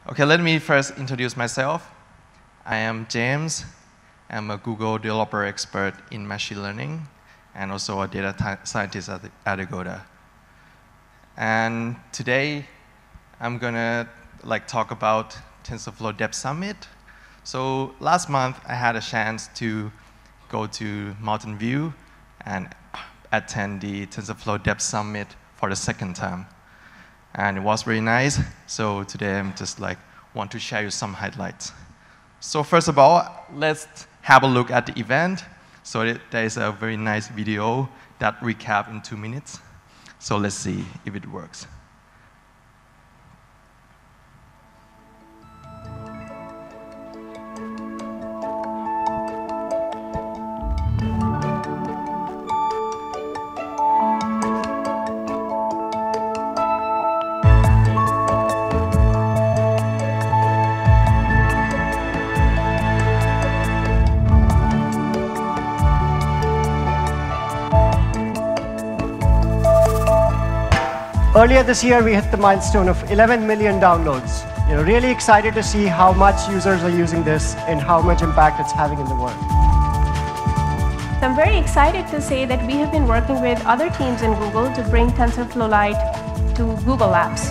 Okay, let me first introduce myself. I am James. I'm a Google developer expert in machine learning and also a data scientist at Agoda. And today, I'm gonna talk about TensorFlow Dev Summit. So last month, I had a chance to go to Mountain View and attend the TensorFlow Dev Summit for the second time. And it was very nice. So today I'm just want to share you some highlights. So first of all, let's have a look at the event. So there is a very nice video that recap in 2 minutes. So let's see if it works. Earlier this year, we hit the milestone of 11 million downloads. Really excited to see how much users are using this and how much impact it's having in the world. I'm very excited to say that we have been working with other teams in Google to bring TensorFlow Lite to Google Labs.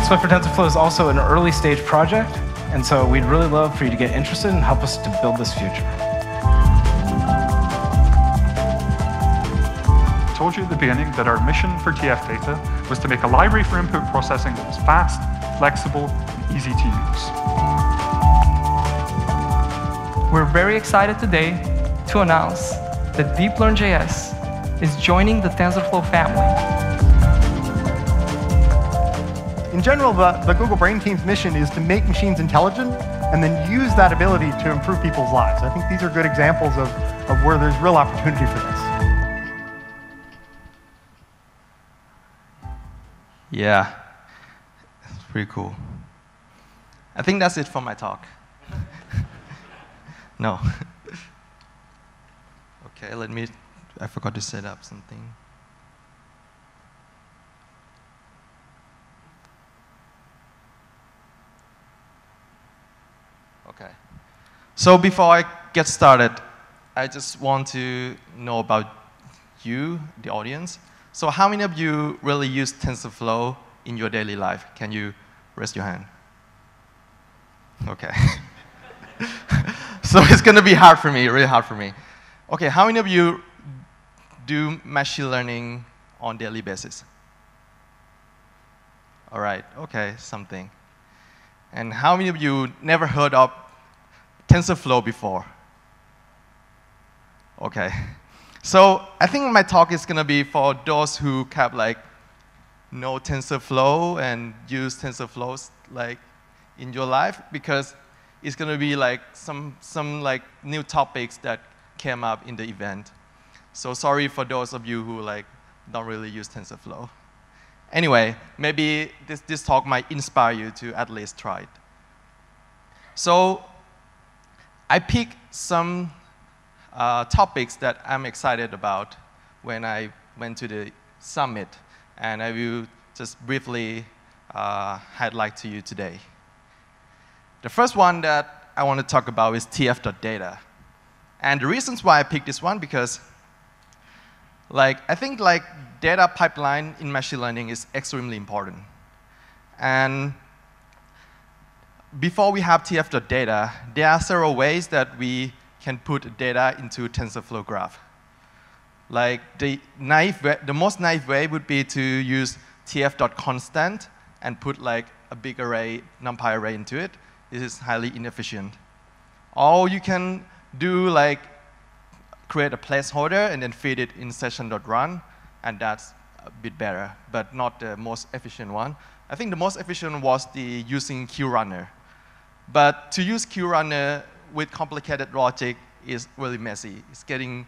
Swift for TensorFlow is also an early stage project, and so we'd really love for you to get interested and help us to build this future. I told you at the beginning that our mission for tf.data was to make a library for input processing that was fast, flexible, and easy to use. We're very excited today to announce that DeepLearn.js is joining the TensorFlow family. In general, the Google Brain Team's mission is to make machines intelligent and then use that ability to improve people's lives. I think these are good examples of where there's real opportunity for this. Yeah, it's pretty cool. I think that's it for my talk. No. Okay, I forgot to set up something. Okay. So before I get started, I just want to know about you, the audience. So how many of you really use TensorFlow in your daily life? Can you raise your hand? Okay. So it's going to be hard for me, really hard for me. Okay, how many of you do machine learning on a daily basis? All right, okay, something. And how many of you never heard of TensorFlow before? Okay. So I think my talk is going to be for those who have know TensorFlow and use TensorFlow in your life, because it's going to be some new topics that came up in the event. So sorry for those of you who don't really use TensorFlow. Anyway, maybe this talk might inspire you to at least try it. So I picked some topics that I'm excited about when I went to the summit, and I will just briefly highlight to you today. The first one that I want to talk about is tf.data. And the reasons why I picked this one, because I think data pipeline in machine learning is extremely important. And before we have tf.data, there are several ways that we can put data into TensorFlow graph. The most naive way would be to use tf.constant and put a big array, NumPy array into it. This is highly inefficient. Or you can do create a placeholder and then feed it in session.run, and that's a bit better, but not the most efficient one. I think the most efficient was using QRunner. But to use QRunner with complicated logic is really messy. It's getting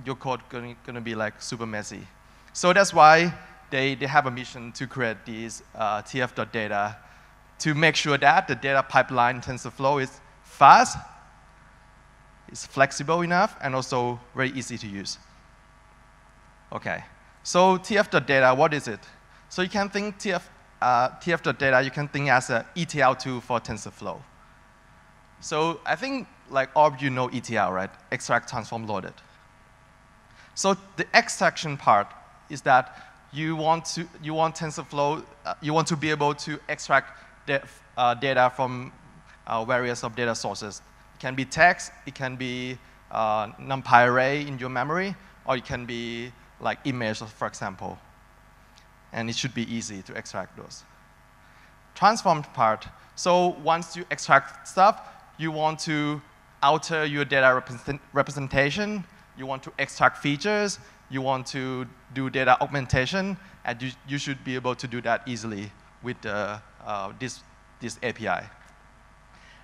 your code going to be super messy. So that's why they have a mission to create these tf.data to make sure that the data pipeline in TensorFlow is fast, it's flexible enough, and also very easy to use. Okay, so tf.data, what is it? So you can think tf.data, you can think as an ETL tool for TensorFlow. So I think like all of you know ETL, right? Extract, transform, loaded. So the extraction part is that you want TensorFlow, you want to be able to extract data from various of data sources. It can be text, it can be NumPy array in your memory, or it can be like image, for example. And it should be easy to extract those. Transform part. So once you extract stuff, you want to alter your data representation. You want to extract features. You want to do data augmentation. And you should be able to do that easily with this API.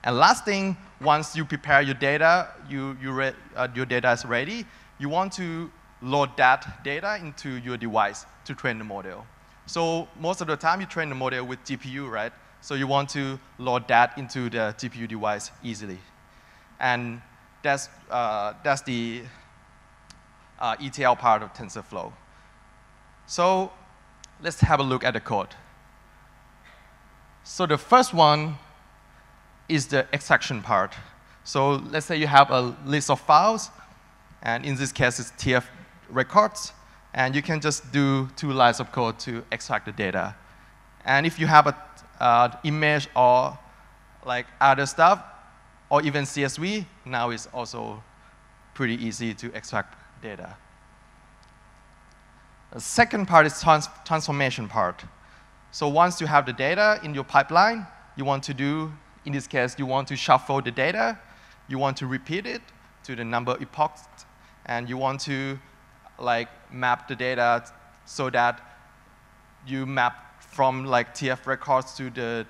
And last thing, once you prepare your data, your data is ready, you want to load that data into your device to train the model. So most of the time, you train the model with GPU, right? So you want to load that into the GPU device easily. And that's the ETL part of TensorFlow. So let's have a look at the code. So the first one is the extraction part. So let's say you have a list of files, and in this case, it's TF records, and you can just do 2 lines of code to extract the data. And if you have an image or like other stuff, or even CSV, now it's also pretty easy to extract data. The second part is transformation part. So once you have the data in your pipeline, you want to do, in this case, you want to shuffle the data, you want to repeat it to the number epochs, and you want to like map the data so that you map from like TF records to the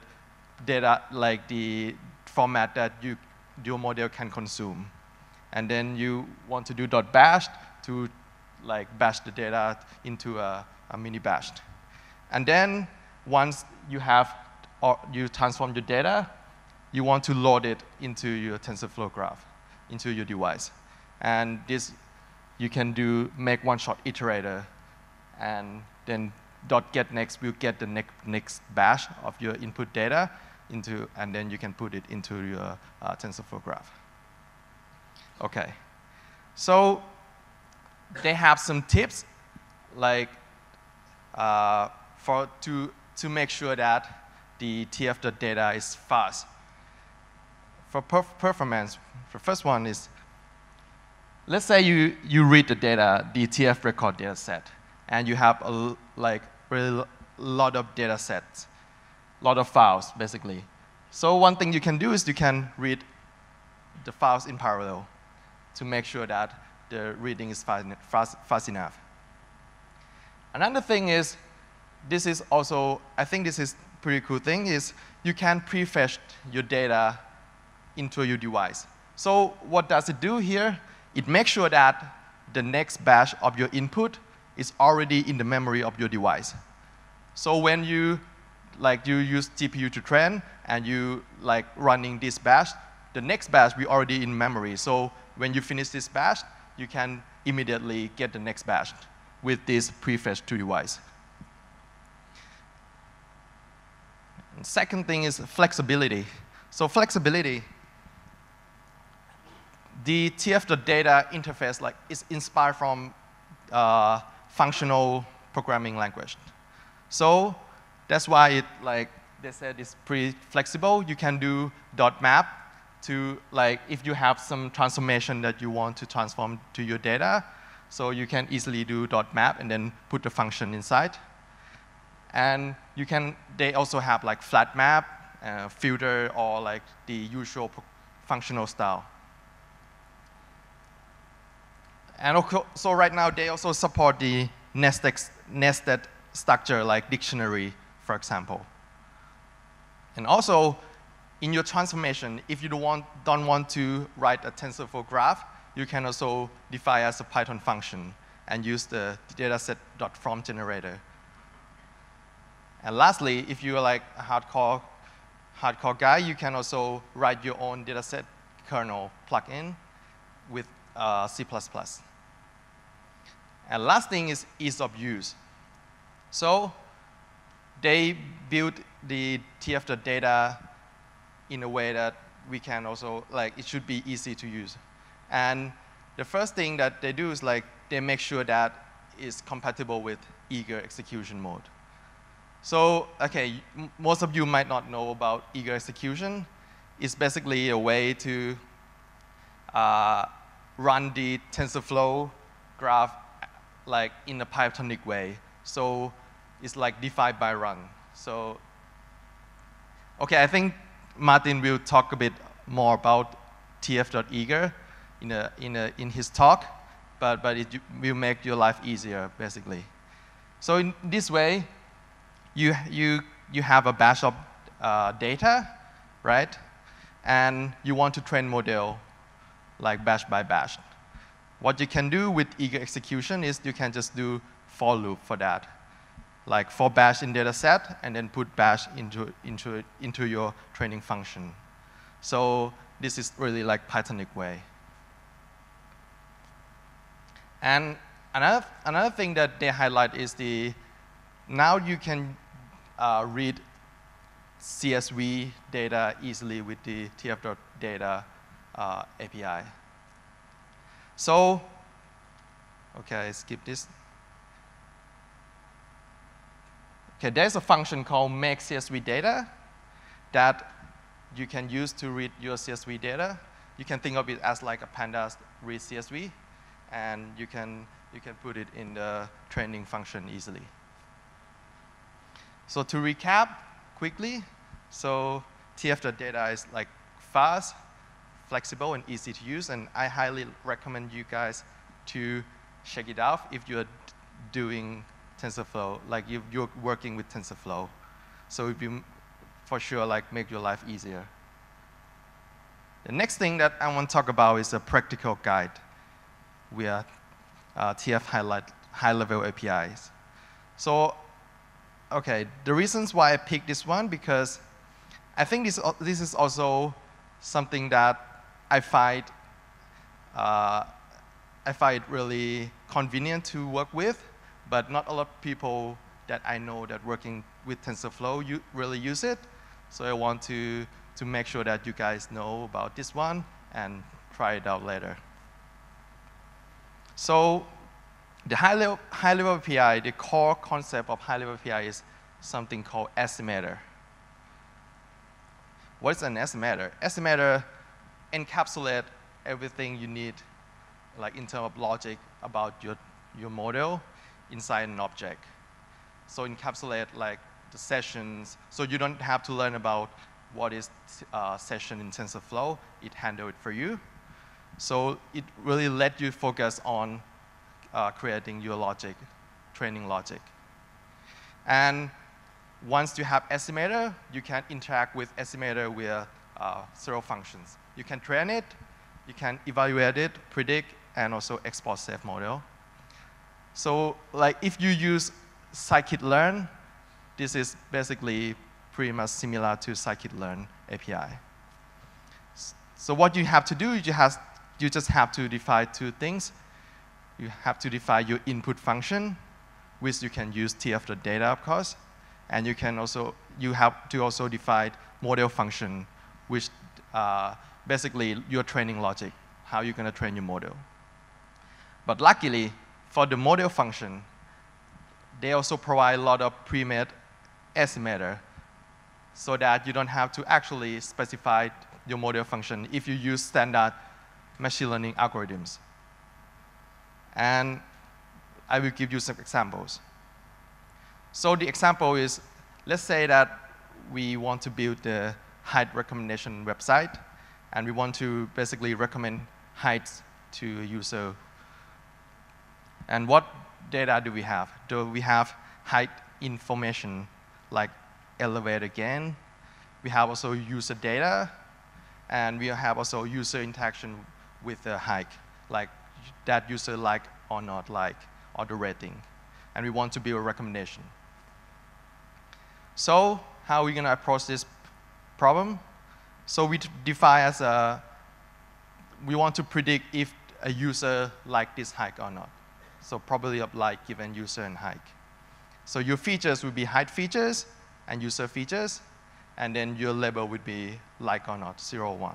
data, like the format that your model can consume. And then you want to do .bash to like bash the data into a mini bash. And then once you have, or you transform your data, you want to load it into your TensorFlow graph, into your device. And this, you can make one-shot iterator, and then .getNext will get the next bash of your input data into, and then you can put it into your TensorFlow graph. Okay, so they have some tips, like to make sure that the tf.data is fast. For performance, the first one is, let's say you read the data, the TF record data set, and you have a lot of data sets, a lot of files, basically. So one thing you can do is you can read the files in parallel to make sure that the reading is fast enough. Another thing is, this is also, I think this is a pretty cool thing, is you can prefetch your data into your device. So what does it do here? It makes sure that the next batch of your input is already in the memory of your device. So when you use GPU to train and you running this batch, the next batch will already in memory. So when you finish this batch, you can immediately get the next batch with this prefetch to device. And second thing is flexibility. So flexibility, the tf.data interface is inspired from functional programming language. So that's why it, they said, it's pretty flexible. You can do .map to, if you have some transformation that you want to transform to your data, so you can easily do .map and then put the function inside. And you can, they also have flat map, filter, or the usual functional style. And so right now, they also support the nested structure, like dictionary, for example. And also, in your transformation, if you don't want to write a TensorFlow graph, you can also define as a Python function and use the dataset.from generator. And lastly, if you're a hardcore guy, you can also write your own dataset kernel plugin with C++. And last thing is ease of use. So they built the tf.data in a way that we can also, like, it should be easy to use. And the first thing that they do is, like, they make sure that it's compatible with eager execution mode. So, okay, most of you might not know about eager execution. It's basically a way to run the TensorFlow graph like in a Pythonic way. So it's like defined by run. So, okay, I think Martin will talk a bit more about tf.eager in his talk, but it will make your life easier, basically. So in this way, you have a batch of data, right? And you want to train model like batch by batch. What you can do with eager execution is you can just do for loop for that. Like for batch in data set, and then put batch into your training function. So this is really like Pythonic way. And another thing that they highlight is now you can read CSV data easily with the tf.data API. So, okay, skip this. Okay, there's a function called make CSV data that you can use to read your CSV data. You can think of it as like a pandas read CSV, and you can put it in the training function easily. So to recap quickly, so tf.data is like fast, flexible, and easy to use, and I highly recommend you guys to check it out if you're doing TensorFlow, like you're working with TensorFlow. So it will for sure like make your life easier. The next thing that I want to talk about is a practical guide via TF high-level APIs. So, okay, the reasons why I picked this one, because I think this is also something that I find really convenient to work with, but not a lot of people that I know that working with TensorFlow really use it. So I want to make sure that you guys know about this one and try it out later. So the high-level API, the core concept of high-level API is something called estimator. What is an estimator? Estimator encapsulates everything you need, like in terms of logic about your model inside an object. So encapsulate like the sessions, so you don't have to learn about what is session in TensorFlow. It handles it for you. So it really let you focus on creating your logic, training logic. And once you have estimator, you can interact with estimator with several functions. You can train it, you can evaluate it, predict, and also export safe model. So like if you use scikit-learn, this is basically pretty much similar to scikit-learn API. So what you have to do, you just have to define two things. You have to define your input function, which you can use tf.data, of course. And you have to also define model function, which basically your training logic, how you're going to train your model. But luckily, for the model function, they also provide a lot of pre-made estimator so that you don't have to actually specify your model function if you use standard machine learning algorithms. And I will give you some examples. So the example is, let's say that we want to build the height recommendation website, and we want to basically recommend heights to a user. And what data do we have? Do we have height information, like elevator gain? We have also user data, and we have also user interaction with the height, like that user like or not like, or the rating. And we want to build a recommendation. So how are we going to approach this problem? So we define as we want to predict if a user like this hike or not. So probability of like given user and hike. So your features would be height features and user features, and then your label would be like or not, 0 or 1.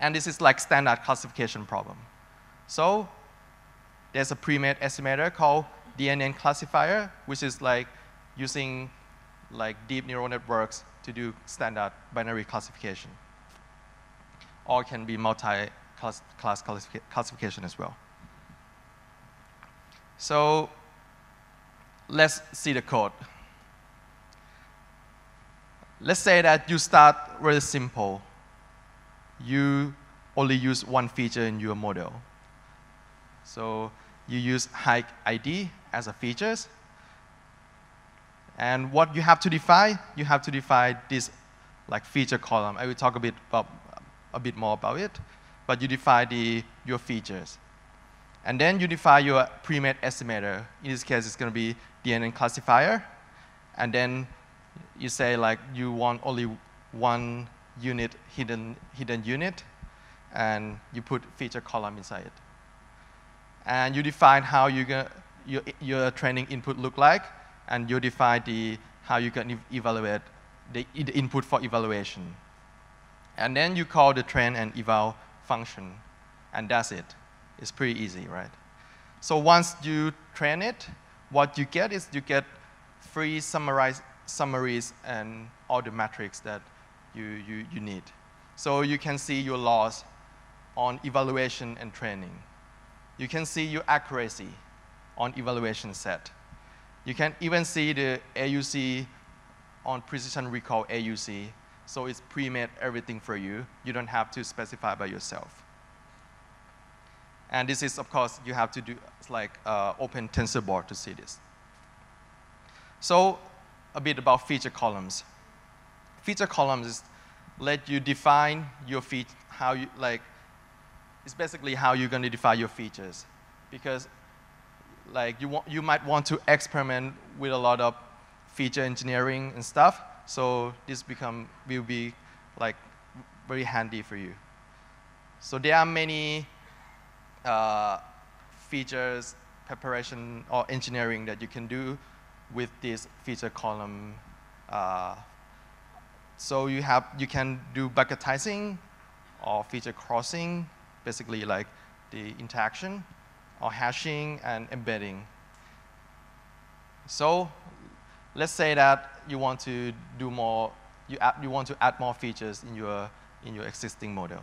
And this is like standard classification problem. So there's a pre-made estimator called DNN classifier, which is like using like deep neural networks to do standard binary classification. Or it can be multi-class classification as well. So let's see the code. Let's say that you start really simple. You only use one feature in your model. So you use height ID as a features. And what you have to define, you have to define this like feature column. I will talk a bit more about it, but you define your features. And then you define your pre-made estimator. In this case, it's going to be DNN classifier. And then you say like you want only one unit, hidden unit, and you put feature column inside it. And you define how your training input look like, and you define how you can evaluate the input for evaluation. And then you call the train and eval function, and that's it. It's pretty easy, right? So once you train it, what you get is you get free summaries and all the metrics that you need. So you can see your loss on evaluation and training. You can see your accuracy on evaluation set. You can even see the AUC on precision recall AUC. So it's pre-made everything for you. You don't have to specify by yourself. And this is, of course, you have to do like open TensorBoard to see this. So a bit about feature columns. Feature columns is let you define your it's basically how you're going to define your features. Because like you might want to experiment with a lot of feature engineering and stuff. So this will be like very handy for you. So there are many features, preparation, or engineering that you can do with this feature column. So you can do bucketizing or feature crossing, basically like the interaction, or hashing and embedding. So let's say that you want to do more. You want to add more features in your existing model.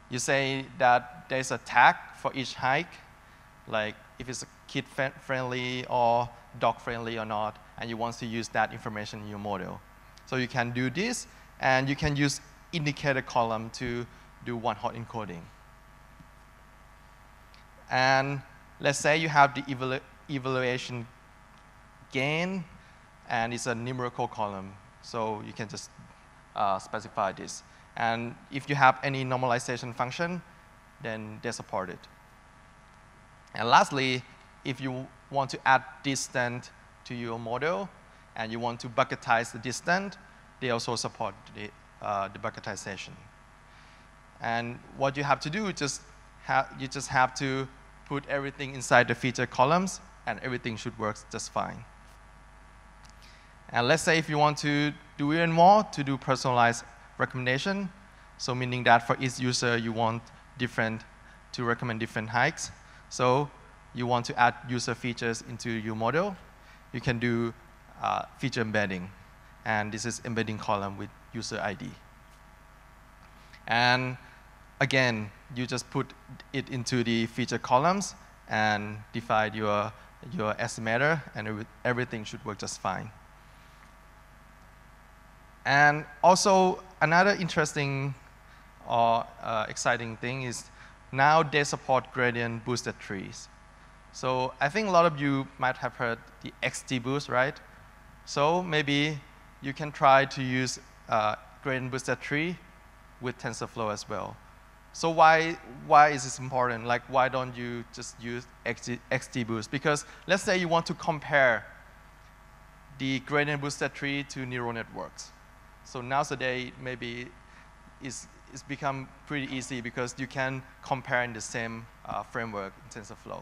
You say that there's a tag for each hike, like if it's kid-friendly or dog-friendly or not, and you want to use that information in your model. So you can do this, and you can use indicator column to do one-hot encoding. And let's say you have the evaluation gain, and it's a numerical column. So you can just specify this. And if you have any normalization function, then they support it. And lastly, if you want to add distance to your model, and you want to bucketize the distance, they also support the bucketization. And what you have to do is you just have to put everything inside the feature columns, and everything should work just fine. And let's say if you want to do even more to do personalized recommendation, so meaning that for each user you want to recommend different hikes. So you want to add user features into your model, you can do feature embedding. And this is embedding column with user ID. And again, you just put it into the feature columns and define your estimator, and everything should work just fine. And also, another interesting or exciting thing is now they support gradient boosted trees. So I think a lot of you might have heard the XGBoost, right? So maybe you can try to use gradient boosted tree with TensorFlow as well. So why is this important? Like, why don't you just use XGBoost? Because let's say you want to compare the gradient boosted tree to neural networks. So nowadays, maybe it's become pretty easy because you can compare in the same framework in TensorFlow.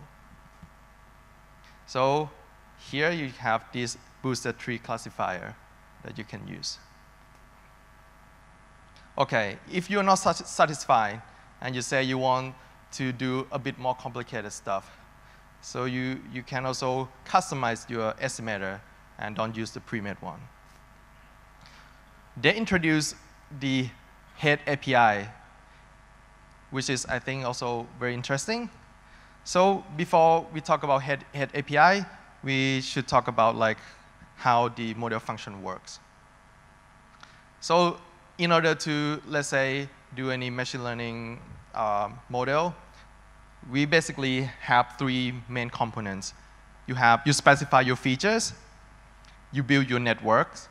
So here you have this boosted tree classifier that you can use. Okay, if you're not satisfied and you say you want to do a bit more complicated stuff, so you can also customize your estimator and don't use the pre-made one. They introduced the head API, which is, I think, also very interesting. So before we talk about head API, we should talk about like how the model function works. So in order to, let's say, do any machine learning model, we basically have three main components. You specify your features, you build your networks,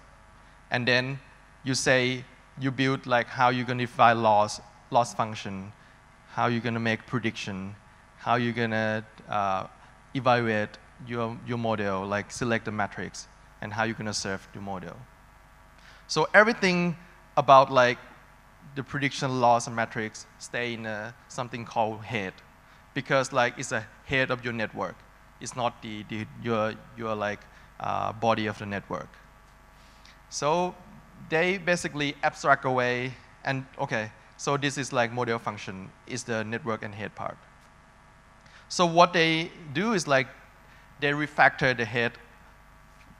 and then you say you build like how you're going to define loss function, how you're going to make prediction, how you're going to evaluate your model, like select the metrics, and how you're going to serve the model. So everything about like the prediction, loss, and metrics stay in something called head, because like it's a head of your network. It's not your like body of the network. So they basically abstract away, and okay, so this is like model function is the network and head part. So what they do is like they refactor the head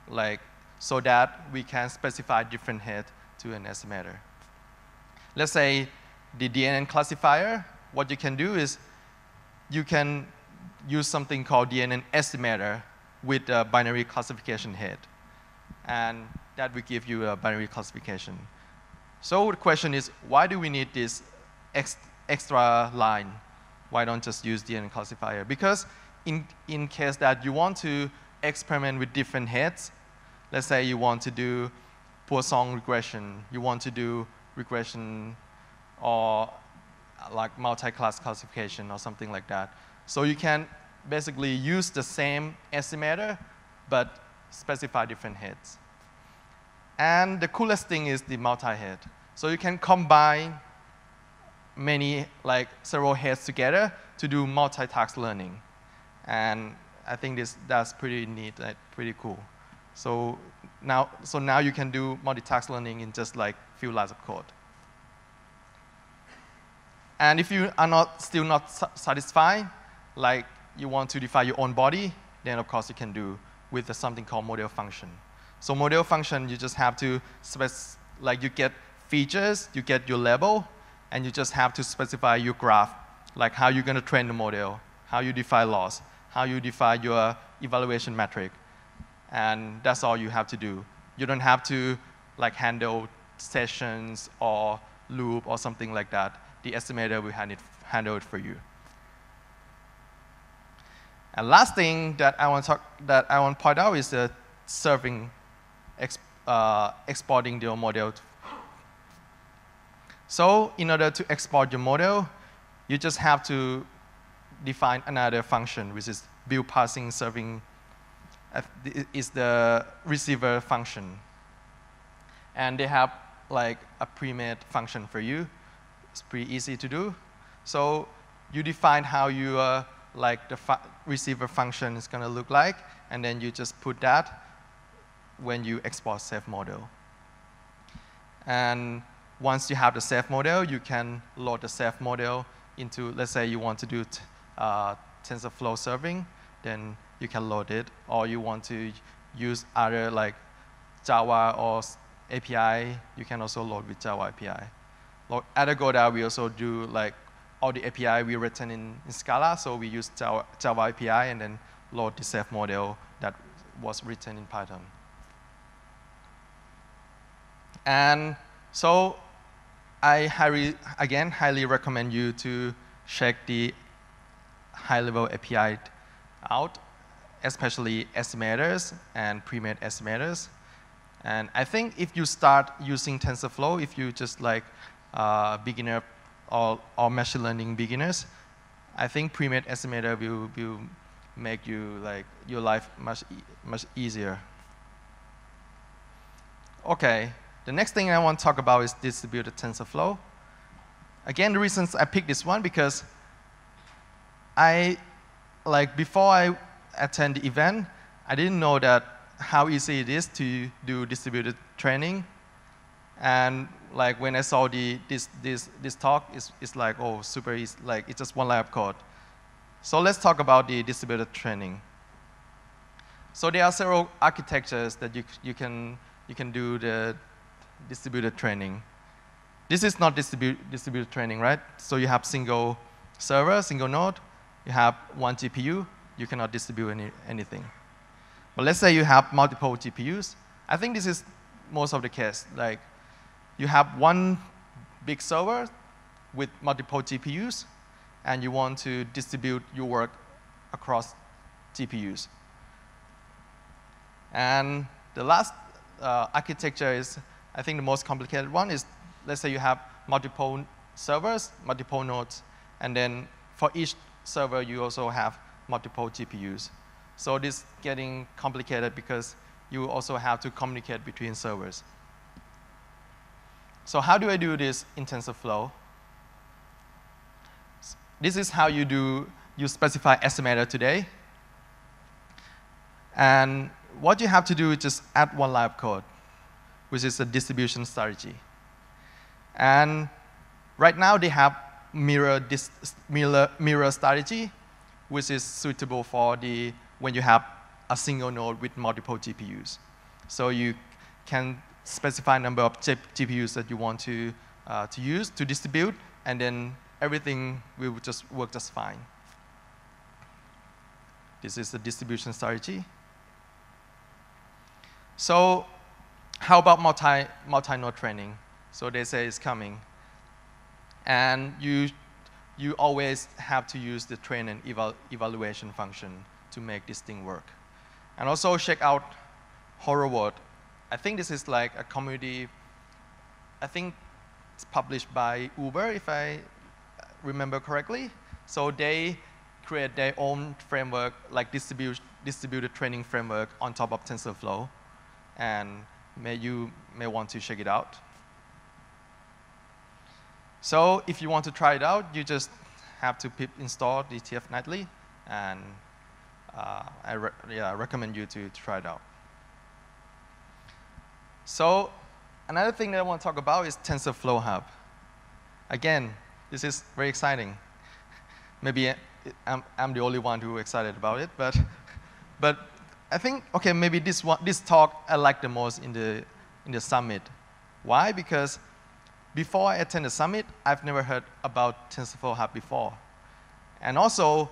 like so that we can specify different head to an estimator. Let's say the DNN classifier, what you can do is you can use something called DNN estimator with a binary classification head. And that will give you a binary classification. So the question is, why do we need this extra line? Why don't just use DNN classifier? Because in case that you want to experiment with different heads, let's say you want to do Poisson regression, you want to do regression or like multi-class classification or something like that. So you can basically use the same estimator, but specify different heads. And the coolest thing is the multi-head. So you can combine many, like several heads together to do multi-task learning. And I think that's pretty neat, pretty cool. So now you can do multi-task learning in just like few lines of code. And if you are still not satisfied, like you want to define your own body, then of course you can do with something called model function. So model function, you just have to like you get features, you get your label, and you just have to specify your graph, like how you're going to train the model, how you define loss, how you define your evaluation metric. And that's all you have to do. You don't have to like handle sessions or loop or something like that. The estimator will handle it for you. And last thing that I want to point out is the serving, exporting your model. So in order to export your model, you just have to define another function, which is build parsing serving is the receiver function. And they have like a pre-made function for you. It's pretty easy to do. So you define how your like the receiver function is going to look like, and then you just put that when you export safe model. And once you have the safe model, you can load the safe model into, let's say you want to do TensorFlow serving, then you can load it, or you want to use other like Java or API, you can also load with Java API. At Agoda, we also do like all the API we written in Scala, so we use Java API and then load the safe model that was written in Python. And so I highly recommend you to check the high-level API out, especially estimators and pre-made estimators. And I think if you start using TensorFlow, if you just like beginner or machine learning beginners, I think pre-made estimator will make you like your life much easier. Okay, the next thing I want to talk about is distributed TensorFlow. Again, the reasons I picked this one because before I attend the event, I didn't know that how easy it is to do distributed training. And like when I saw this talk, it's like, oh, super easy. Like it's just one line of code. So let's talk about the distributed training. So there are several architectures that you can do the distributed training. This is not distributed training, right? So you have single server, single node. You have one GPU. You cannot distribute anything. But let's say you have multiple GPUs. I think this is most of the case. Like you have one big server with multiple GPUs, and you want to distribute your work across GPUs. And the last architecture is, I think the most complicated one is, let's say you have multiple servers, multiple nodes, and then for each server you also have multiple GPUs. So this is getting complicated because you also have to communicate between servers. So how do I do this in TensorFlow? This is how you specify estimator today. And what you have to do is just add one line of code, which is a distribution strategy. And right now they have mirror strategy, which is suitable for when you have a single node with multiple GPUs. So you can specify a number of GPUs that you want to use to distribute, and then everything will just work just fine. This is the distribution strategy. So how about multi-node training? So they say it's coming. And you always have to use the train and evaluation function to make this thing work. And also check out Sorawit. I think this is like a community, I think it's published by Uber, if I remember correctly. So they create their own framework, like distributed training framework on top of TensorFlow. And you may want to check it out. So if you want to try it out, you just have to pip install the TF nightly, and I recommend you to try it out. So another thing that I want to talk about is TensorFlow Hub. Again, this is very exciting. Maybe I'm the only one who's excited about it, but I think, okay, maybe this talk I like the most in the summit. Why? Because before I attend the summit, I've never heard about TensorFlow Hub before. And also,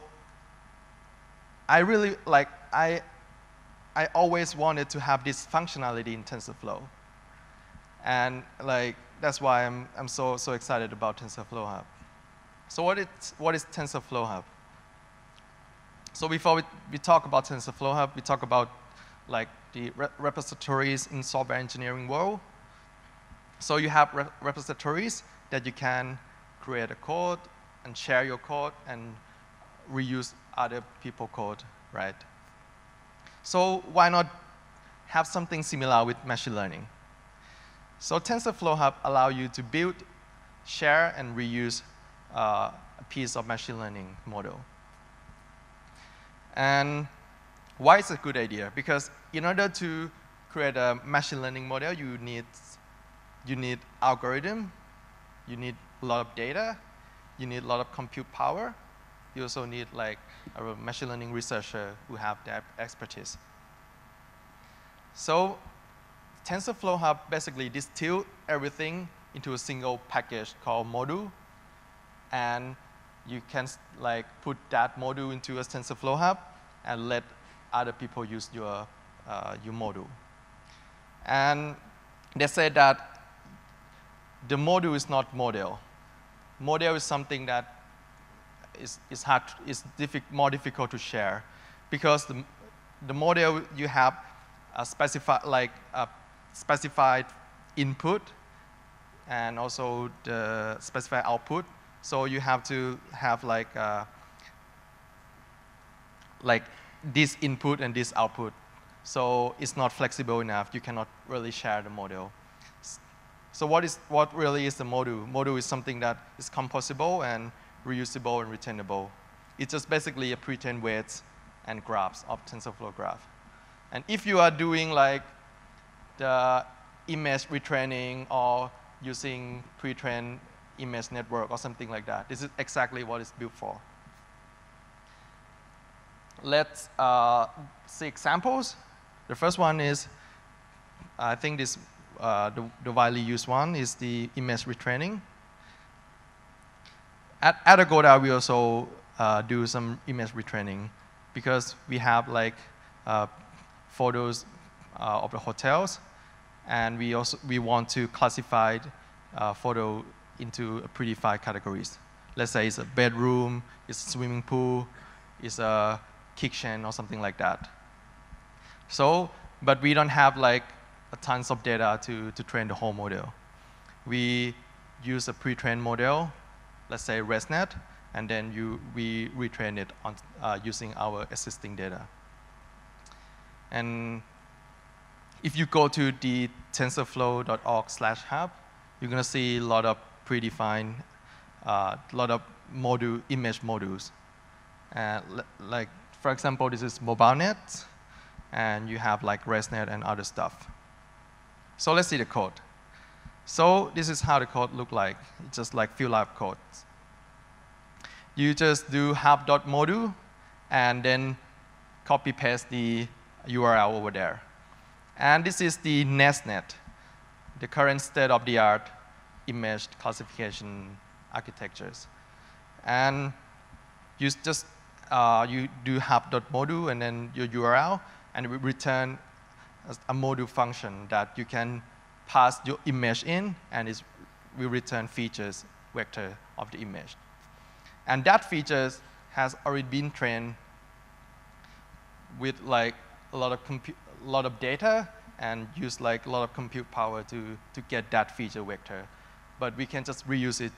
I really I always wanted to have this functionality in TensorFlow. And that's why I'm so excited about TensorFlow Hub. So what is TensorFlow Hub? So before we talk about TensorFlow Hub, we talk about the repositories in software engineering world. So you have repositories that you can create a code and share your code and reuse other people's code, right? So why not have something similar with machine learning? So TensorFlow Hub allows you to build, share, and reuse a piece of machine learning model. And why is it a good idea? Because in order to create a machine learning model, you need algorithm, you need a lot of data, you need a lot of compute power. You also need a machine learning researcher who have that expertise. So TensorFlow Hub basically distills everything into a single package called module, and you can put that module into a TensorFlow Hub and let other people use your module. And they say that the module is not model. Model is something that is more difficult to share, because the model you have a specified input and also the specified output. So you have to have this input and this output. So it's not flexible enough. You cannot really share the model. So what really is the module? Module is something that is composable and reusable and retainable. It's just basically a pre-trained weights and graphs of TensorFlow graph. And if you are doing like the image retraining or using pre-trained image network or something like that, this is exactly what it's built for. Let's see examples. The first one is, I think this, the widely used one is the image retraining. At Agoda, we also do some image retraining because we have like photos of the hotels, and we want to classify photo into predefined categories. Let's say it's a bedroom, it's a swimming pool, it's a kitchen or something like that. So, but we don't have like tons of data to train the whole model. We use a pre-trained model, let's say ResNet, and then we retrain it on, using our existing data. And if you go to the tensorflow.org/hub, you're going to see a lot of predefined, lot of image modules. Like, for example, this is MobileNet, and you have like ResNet and other stuff. So let's see the code. So this is how the code look like. It's just like few live codes. You just do hub.module, and then copy paste the URL over there. And this is the NestNet, the current state-of-the-art image classification architectures. And you just you do hub.module and then your URL, and we return a module function that you can pass your image in, and we return features vector of the image. And that features has already been trained with like a lot of data, and use like a lot of compute power to get that feature vector. But we can just reuse it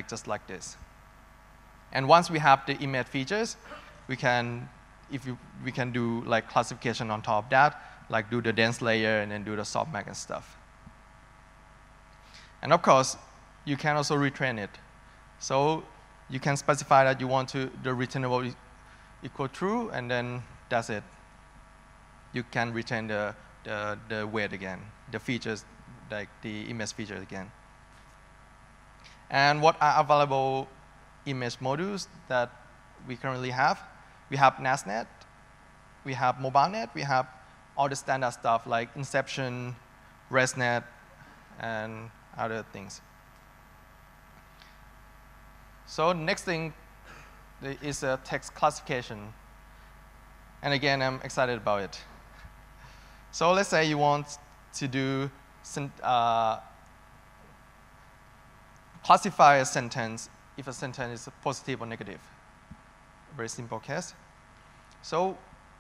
just like this. And once we have the image features, we can do like classification on top of that, like do the dense layer and then do the softmax and stuff. And of course, you can also retrain it. So you can specify that you want the returnable equal true, and then that's it. You can retain the weight again, the features, like the image features again. And what are available image modules that we currently have? We have NestNet, we have MobileNet, we have all the standard stuff like Inception, ResNet, and other things. So next thing is a text classification. And again, I'm excited about it. So let's say you want to do classify a sentence if a sentence is positive or negative. Very simple case. So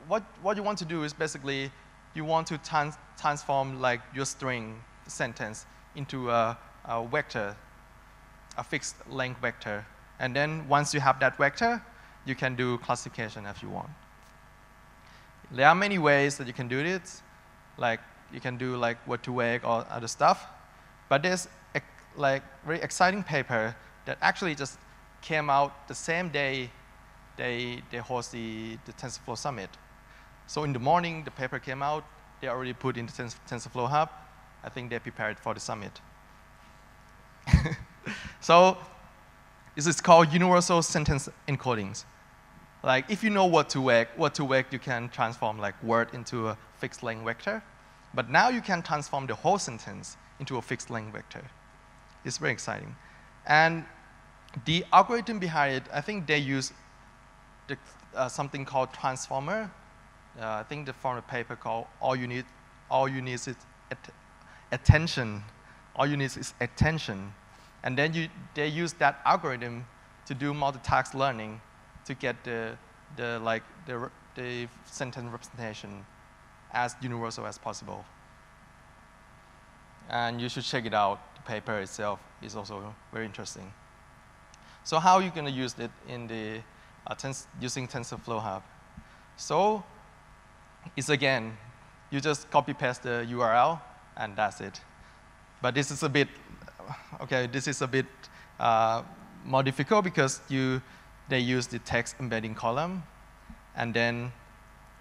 what you want to do is basically you want to transform like your string sentence into a vector, a fixed length vector. And then once you have that vector, you can do classification if you want. There are many ways that you can do it. Like you can do like word-to-vec or other stuff. But there's like very exciting paper that actually just came out the same day they host the TensorFlow Summit. So in the morning, the paper came out. They already put in the TensorFlow Hub. I think they prepared for the summit. So this is called universal sentence encodings. Like if you know word-to-vec, you can transform like word into a fixed length vector. But now you can transform the whole sentence into a fixed length vector. It's very exciting. And the algorithm behind it, I think they use something called transformer. I think they found a paper called all you need is attention. All you need is attention. And then they use that algorithm to do multitask learning to get the sentence representation as universal as possible. And you should check it out. The paper itself is also very interesting. So how are you going to use it in the using TensorFlow Hub? So it's again, you just copy paste the URL and that's it. But this is a bit more difficult because they use the text embedding column, and then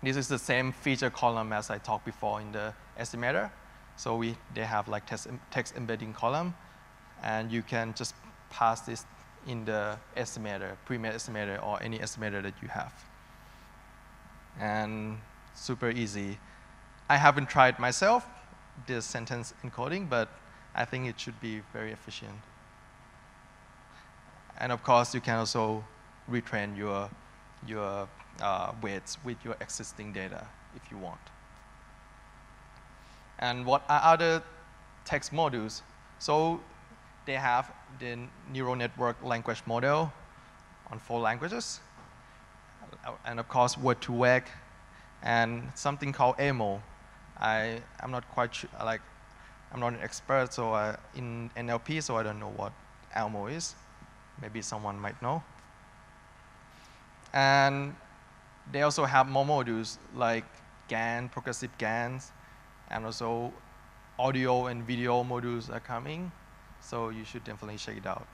This is the same feature column as I talked before in the estimator. So they have like text embedding column, and you can just pass this in the estimator, pre-made estimator, or any estimator that you have. And super easy. I haven't tried myself, this sentence encoding, but I think it should be very efficient. And of course, you can also retrain your weights with your existing data if you want. And what are other text modules? So they have the neural network language model on 4 languages. And of course, word2vec, and something called AMO. I'm not quite sure, like, I'm not an expert in NLP, so I don't know what AMO is. Maybe someone might know. And they also have more modules like GAN, progressive GANs, and also audio and video modules are coming. So you should definitely check it out.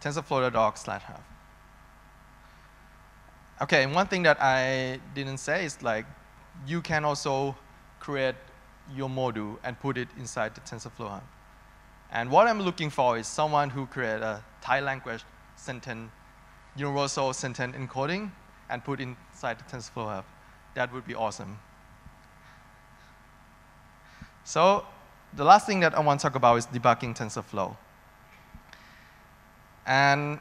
TensorFlow.org/hub. Okay, and one thing that I didn't say is like you can also create your module and put it inside the TensorFlow hub. And what I'm looking for is someone who create a Thai language sentence, universal sentence encoding, and put inside the TensorFlow hub. That would be awesome. So the last thing that I want to talk about is debugging TensorFlow. And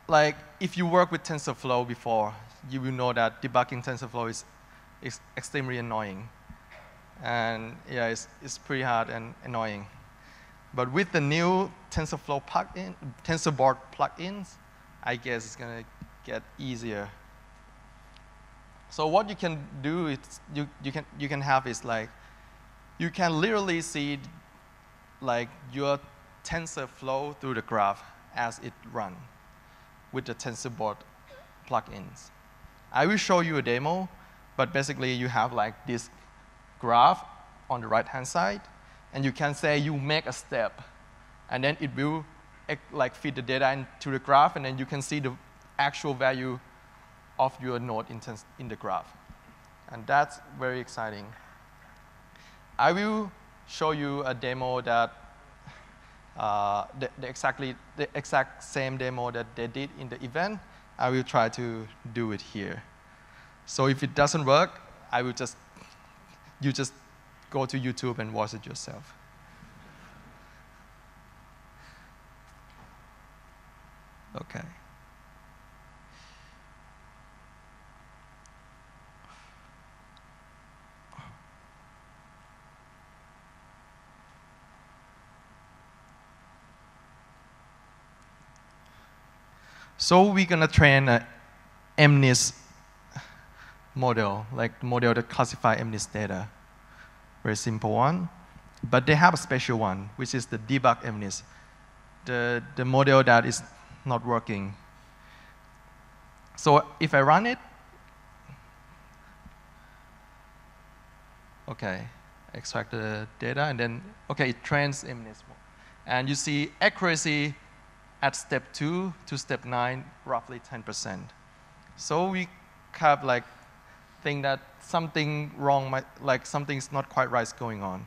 like if you work with TensorFlow before, you will know that debugging TensorFlow is extremely annoying. And yeah, it's pretty hard and annoying. But with the new TensorFlow plugin, TensorBoard plugins, I guess it's going to get easier. So what you can do is you can have is like you can literally see like your TensorFlow through the graph as it runs with the TensorBoard plugins. I will show you a demo, but basically you have like this graph on the right-hand side, and you can say you make a step, and then it will like feed the data into the graph, and then you can see the actual value of your node in the graph. And that's very exciting. I will show you a demo that the exact same demo that they did in the event. I will try to do it here. So if it doesn't work, you just go to YouTube and watch it yourself. Okay. So we're going to train an MNIST model, like model that classify MNIST data. Very simple one. But they have a special one, which is the debug MNIST, the model that is not working. So if I run it, okay, extract the data, and then, okay, it trains MNIST. And you see accuracy at step 2 to step 9, roughly 10%. So we have like think that something wrong, like something's not quite right going on.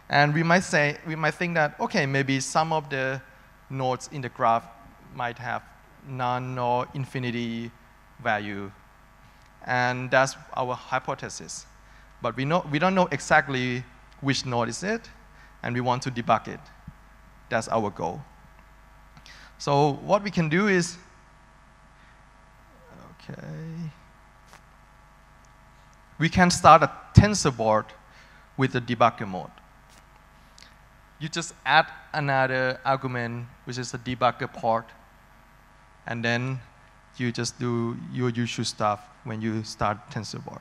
And we might think that, okay, maybe some of the nodes in the graph might have none or infinity value. And that's our hypothesis. But we don't know exactly which node is it, and we want to debug it. That's our goal. So what we can do is, okay, we can start a TensorBoard with the debugger mode. You just add another argument, which is a debugger port, and then you just do your usual stuff when you start TensorBoard.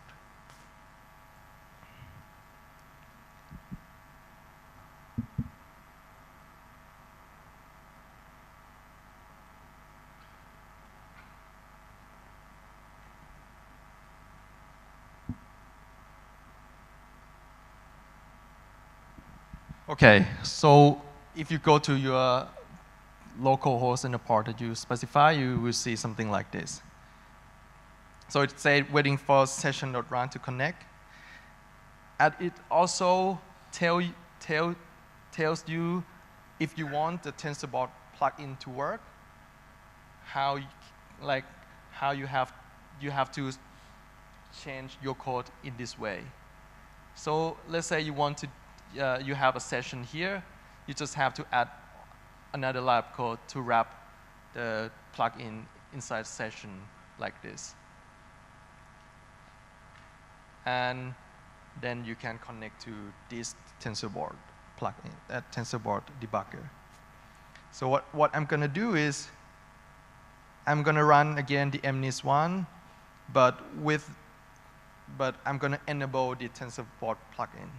Okay, so if you go to your local host in the port that you specify, you will see something like this. So it said waiting for session.run to connect. And it also tells you if you want the TensorBoard plugin to work, how you have to change your code in this way. So let's say you want to you have a session here. You just have to add another line of code to wrap the plugin inside session like this. And then you can connect to this TensorBoard plugin, that TensorBoard debugger. So what I'm going to do is I'm going to run again the MNIST one, but I'm going to enable the TensorBoard plugin.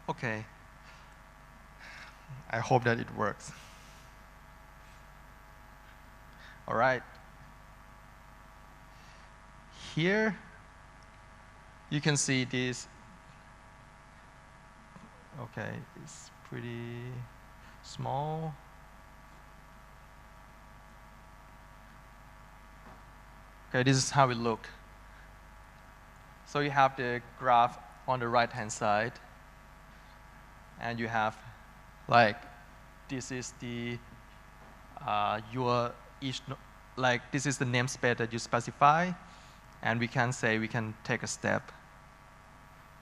Okay. I hope that it works. All right. Here, you can see this. Okay, it's pretty small. Okay, this is how it looks. So you have the graph on the right-hand side, and you have this is the this is the namespace that you specify, and we can say we can take a step.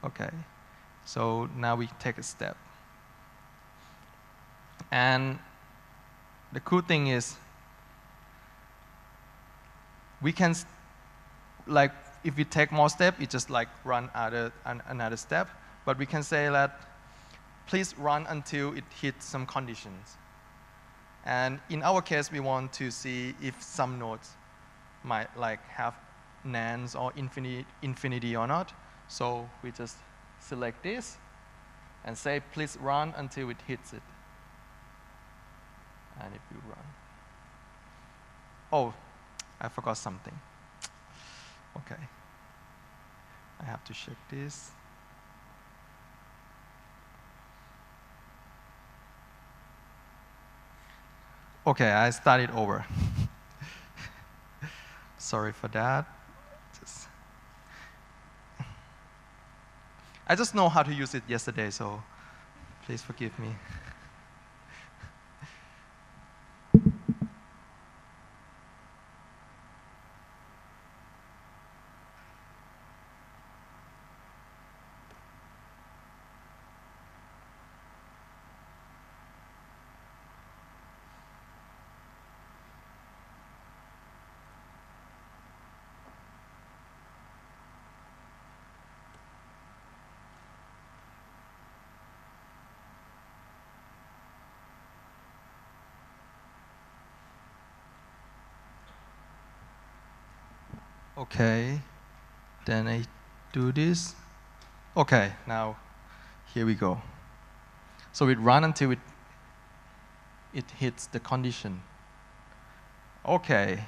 Okay, so now we take a step, and the cool thing is we can if we take more steps, it just run another step, but we can say that please run until it hits some conditions. And in our case, we want to see if some nodes might have nans or infinity or not. So we just select this and say, please run until it hits it. And if you run. Oh, I forgot something. Okay. I have to check this. Okay, I started over. Sorry for that. I just know how to use it yesterday, so please forgive me. Okay, then I do this. Okay, now here we go. So it run until it hits the condition. Okay,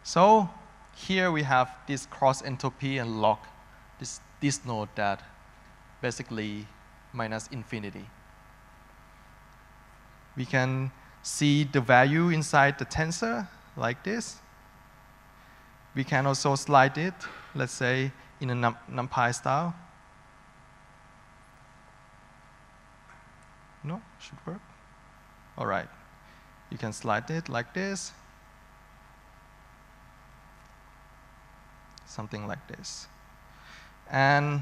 so here we have this cross entropy and lock this node that basically minus infinity. We can see the value inside the tensor like this. We can also slide it, let's say, in a NumPy style. No, should work. All right. You can slide it like this. Something like this. And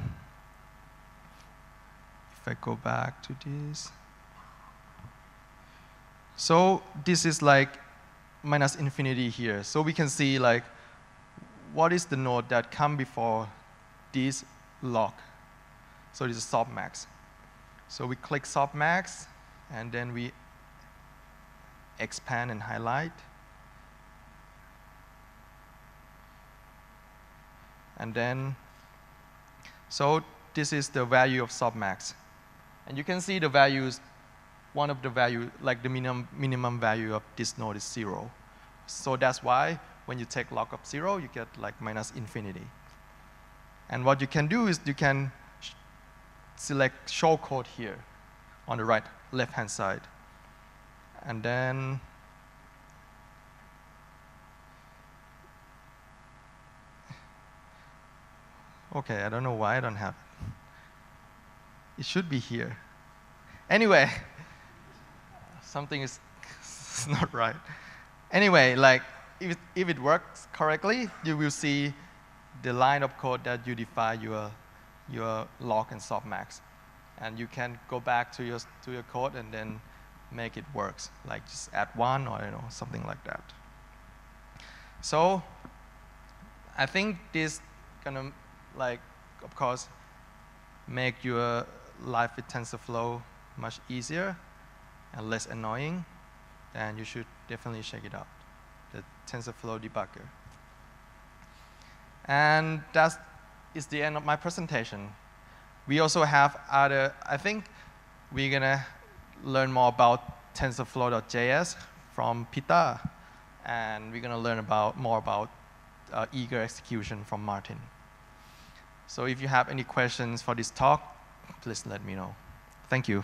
if I go back to this. So this is minus infinity here. So we can see what is the node that come before this lock? So this is softmax. So we click softmax, and then we expand and highlight. And then, so this is the value of softmax. And you can see the values, one of the value, the minimum value of this node is 0. So that's why when you take log of 0, you get minus infinity. And what you can do is you can select show code here on the left-hand side. And then Okay, I don't know why I don't have it. It should be here. Anyway, something is not right. Anyway, like if it works correctly, you will see the line of code that you define your log and softmax, and you can go back to your code and then make it works. Like just add one or something like that. So I think this gonna of course make your life with TensorFlow much easier and less annoying. Then you should definitely check it out, the TensorFlow Debugger. And that is the end of my presentation. We also have other, I think we're gonna learn more about TensorFlow.js from Pita, and we're gonna learn more about eager execution from Martin. So if you have any questions for this talk, please let me know. Thank you.